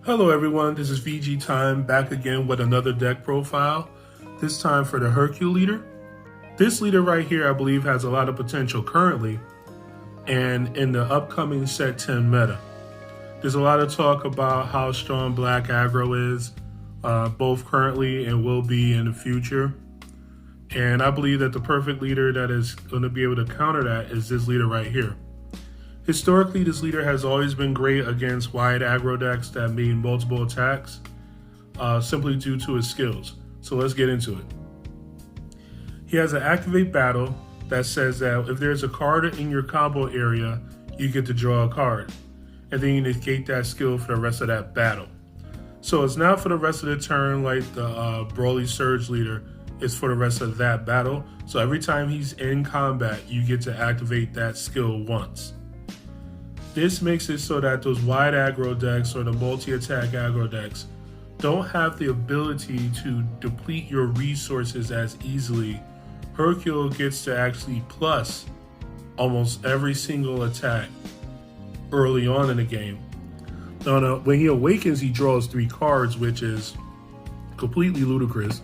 Hello everyone, this is VG Time back again with another deck profile, this time for the Hercule leader. This leader right here I believe has a lot of potential currently and in the upcoming set 10 meta. There's a lot of talk about how strong black aggro is, both currently and will be in the future. And I believe that the perfect leader that is going to be able to counter that is this leader right here. Historically, this leader has always been great against wide aggro decks that made multiple attacks, simply due to his skills. So let's get into it. He has an activate battle that says that if there's a card in your combo area, you get to draw a card. And then you negate that skill for the rest of that battle. So it's not for the rest of the turn like the Broly Surge leader, it's for the rest of that battle. So every time he's in combat, you get to activate that skill once. This makes it so that those wide aggro decks or the multi-attack aggro decks don't have the ability to deplete your resources as easily. Hercule gets to actually plus almost every single attack early on in the game. Now, when he awakens, he draws 3 cards, which is completely ludicrous.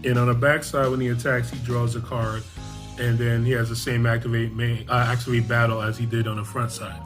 And on the backside, when he attacks, he draws a card, and then he has the same activate battle as he did on the front side.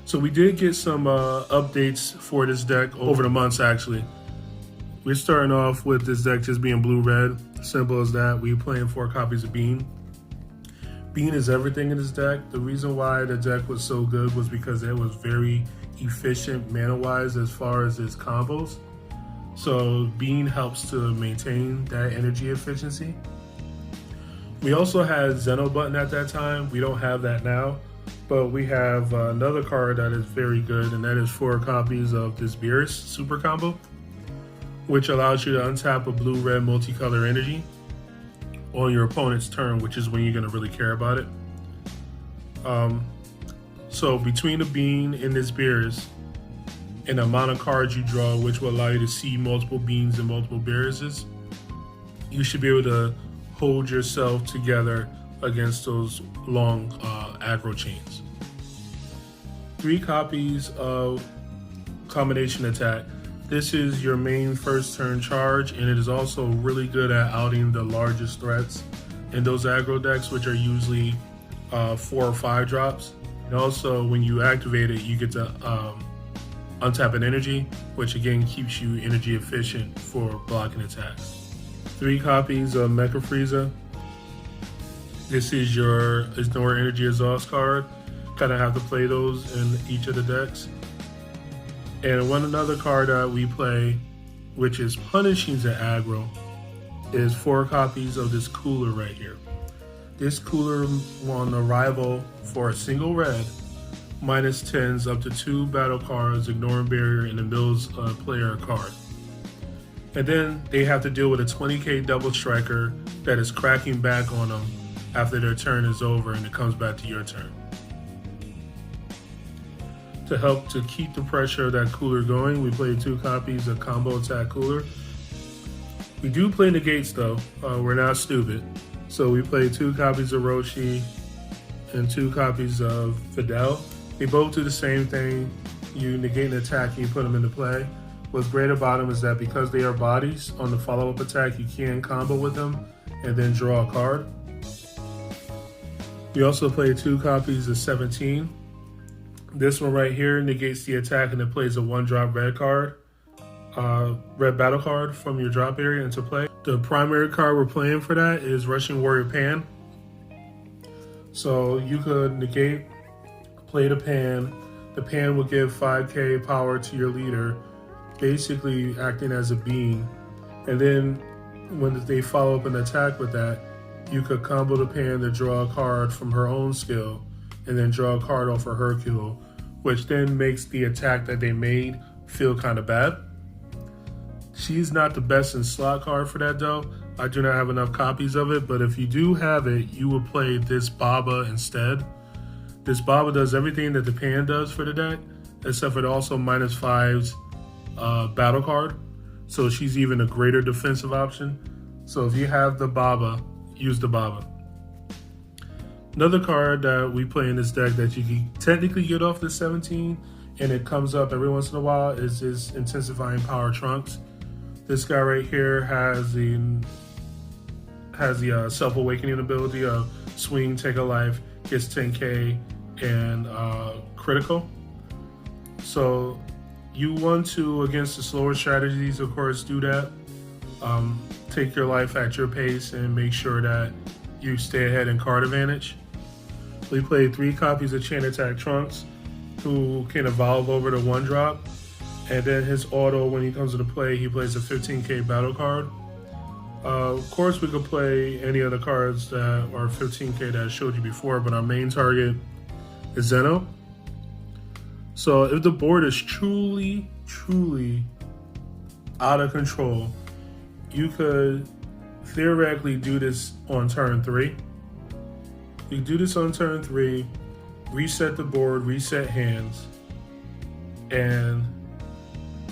So we did get some updates for this deck over the months, actually. We're starting off with this deck just being blue-red. Simple as that. We're playing 4 copies of Bean. Bean is everything in this deck. The reason why the deck was so good was because it was very efficient mana-wise as far as its combos. So Bean helps to maintain that energy efficiency. We also had Zeno button at that time. We don't have that now. But we have another card that is very good, and that is 4 copies of this Beerus super combo, which allows you to untap a blue-red multicolor energy on your opponent's turn, which is when you're going to really care about it. So between the Bean and this Beerus, and the amount of cards you draw, which will allow you to see multiple Beans and multiple Beeruses, you should be able to hold yourself together against those long aggro chains. 3 copies of combination attack. This is your main first turn charge, and it is also really good at outing the largest threats in those aggro decks, which are usually 4 or 5 drops. And also when you activate it, you get to untap an energy, which again keeps you energy efficient for blocking attacks. 3 copies of Mecha Frieza. This is your Ignore Energy Exhaust card. Kind of have to play those in each of the decks. And another card that we play, which is punishing the aggro, is 4 copies of this Cooler right here. This Cooler on arrival for a single red, -10s up to 2 battle cards, ignoring barrier, and the mills player card. And then they have to deal with a 20k double striker that is cracking back on them after their turn is over and it comes back to your turn. To help to keep the pressure of that Cooler going, we play 2 copies of Combo Attack Cooler. We do play negates though, we're not stupid. So we play 2 copies of Roshi and 2 copies of Fidel. They both do the same thing. You negate an attack and you put them into play. What's great about them is that because they are bodies, on the follow-up attack you can combo with them and then draw a card. We also play 2 copies of 17. This one right here negates the attack and it plays a 1-drop red card, red battle card from your drop area into play. The primary card we're playing for that is Russian Warrior Pan. So you could negate, play the Pan. The Pan will give 5k power to your leader, basically acting as a beam. And then when they follow up an attack with that, you could combo the Pan to draw a card from her own skill and then draw a card off of Hercule, which then makes the attack that they made feel kind of bad. She's not the best in slot card for that though. I do not have enough copies of it, but if you do have it, you will play this Baba instead. This Baba does everything that the Pan does for the deck, except for the also -5's battle card. So she's even a greater defensive option. So if you have the Baba, use the Baba. Another card that we play in this deck that you can technically get off the 17 and it comes up every once in a while, is his intensifying power trunks. This guy right here has the self-awakening ability of swing, take a life, gets 10k, and critical. So you want to, against the slower strategies, of course, do that. Take your life at your pace and make sure that you stay ahead in card advantage. We played 3 copies of Chain Attack Trunks, who can evolve over to 1-drop. And then his auto, when he comes into play, he plays a 15k battle card. Of course, we could play any other cards that are 15k that I showed you before, but our main target is Zeno. So if the board is truly out of control, you could theoretically do this on turn 3. You do this on turn 3, reset the board, reset hands, and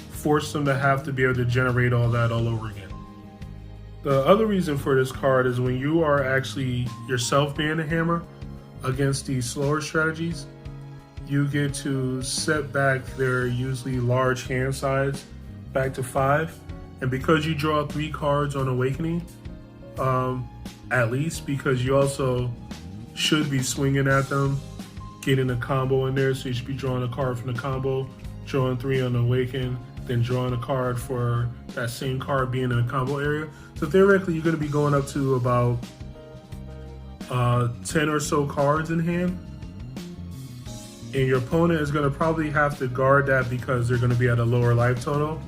force them to have to be able to generate all that all over again. The other reason for this card is when you are actually yourself being a hammer against these slower strategies, you get to set back their usually large hand size back to 5. And because you draw 3 cards on Awakening, at least, because you also should be swinging at them, getting a combo in there, so you should be drawing a card from the combo, drawing 3 on Awaken, then drawing a card for that same card being in the combo area. So theoretically, you're going to be going up to about 10 or so cards in hand. And your opponent is going to probably have to guard that because they're going to be at a lower life total.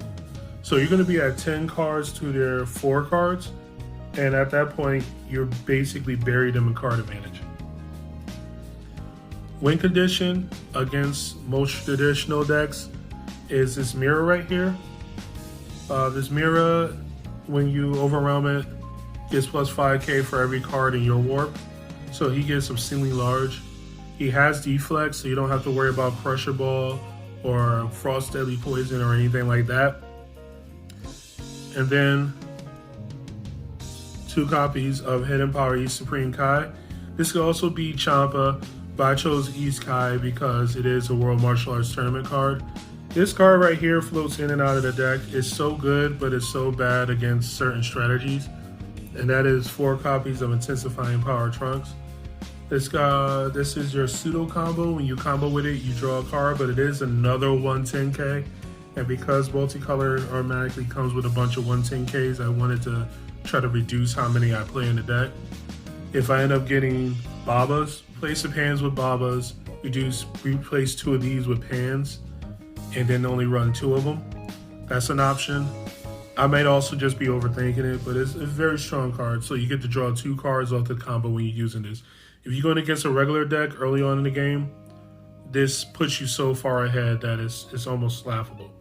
So you're going to be at 10 cards to their 4 cards. And at that point, you're basically buried them in card advantage. Win condition against most traditional decks is this mirror right here. This mirror, when you overwhelm it, gets plus 5k for every card in your warp. So he gets obscenely large. He has deflex, so you don't have to worry about Crusher Ball or Frost Deadly Poison or anything like that. And then 2 copies of Hidden Power East Supreme Kai. This could also be Champa, but I chose East Kai because it is a World Martial Arts Tournament card. This card right here floats in and out of the deck. It's so good, but it's so bad against certain strategies. And that is 4 copies of Intensifying Power Trunks. This is your pseudo combo. When you combo with it, you draw a card, but it is another 110k. And because multicolor automatically comes with a bunch of 110ks, I wanted to try to reduce how many I play in the deck. If I end up getting Babas, play some hands with Babas, replace 2 of these with Pans, and then only run 2 of them. That's an option. I might also just be overthinking it, but it's a very strong card. So you get to draw 2 cards off the combo when you're using this. If you're going against a regular deck early on in the game, this puts you so far ahead that it's almost laughable.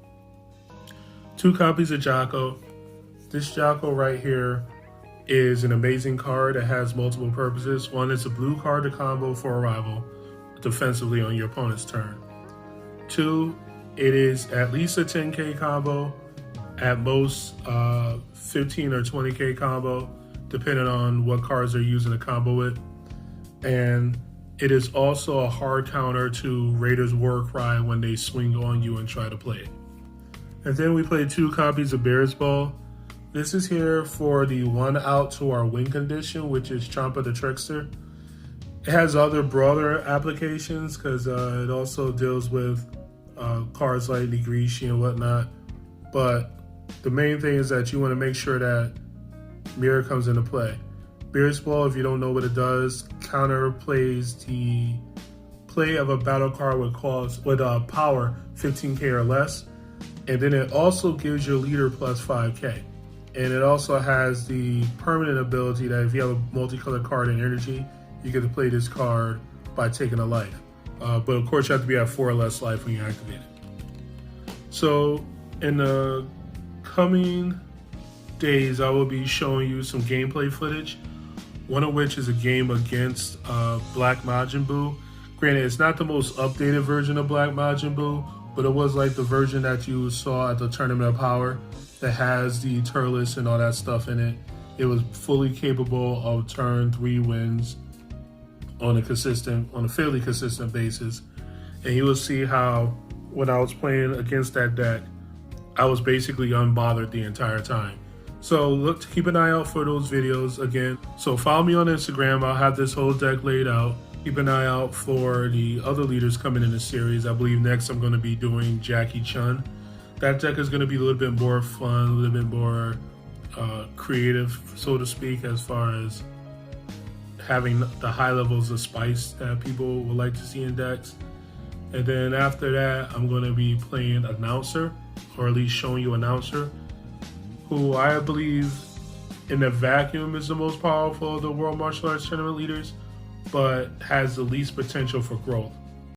2 copies of Jocko. This Jocko right here is an amazing card that has multiple purposes. 1, it's a blue card to combo for a rival defensively on your opponent's turn. 2, it is at least a 10k combo, at most 15 or 20k combo, depending on what cards they're using to combo with. And it is also a hard counter to Raiders War Cry when they swing on you and try to play it. And then we played 2 copies of Bears Ball. This is here for the 1 out to our win condition, which is Champa the Trickster. It has other broader applications because it also deals with cards like Nigrishi and whatnot. But the main thing is that you want to make sure that Mirror comes into play. Bears Ball, if you don't know what it does, counter plays the play of a battle card with power 15k or less. And then it also gives your leader plus 5k. And it also has the permanent ability that if you have a multicolored card and energy, you get to play this card by taking a life. But of course, you have to be at 4 or less life when you activate it. So in the coming days, I will be showing you some gameplay footage, one of which is a game against Black Majin Buu. Granted, it's not the most updated version of Black Majin Buu, but it was like the version that you saw at the Tournament of Power that has the Turles and all that stuff in it. It was fully capable of turn 3 wins on a fairly consistent basis. And you will see how when I was playing against that deck, I was basically unbothered the entire time. So look to keep an eye out for those videos again. So follow me on Instagram. I'll have this whole deck laid out. Keep an eye out for the other leaders coming in the series. I believe next I'm going to be doing Jackie Chun. That deck is going to be a little bit more fun, a little bit more creative, so to speak, as far as having the high levels of spice that people would like to see in decks. And then after that, I'm going to be playing Announcer, or at least showing you Announcer, who I believe in a vacuum is the most powerful of the World Martial Arts Tournament leaders, but has the least potential for growth.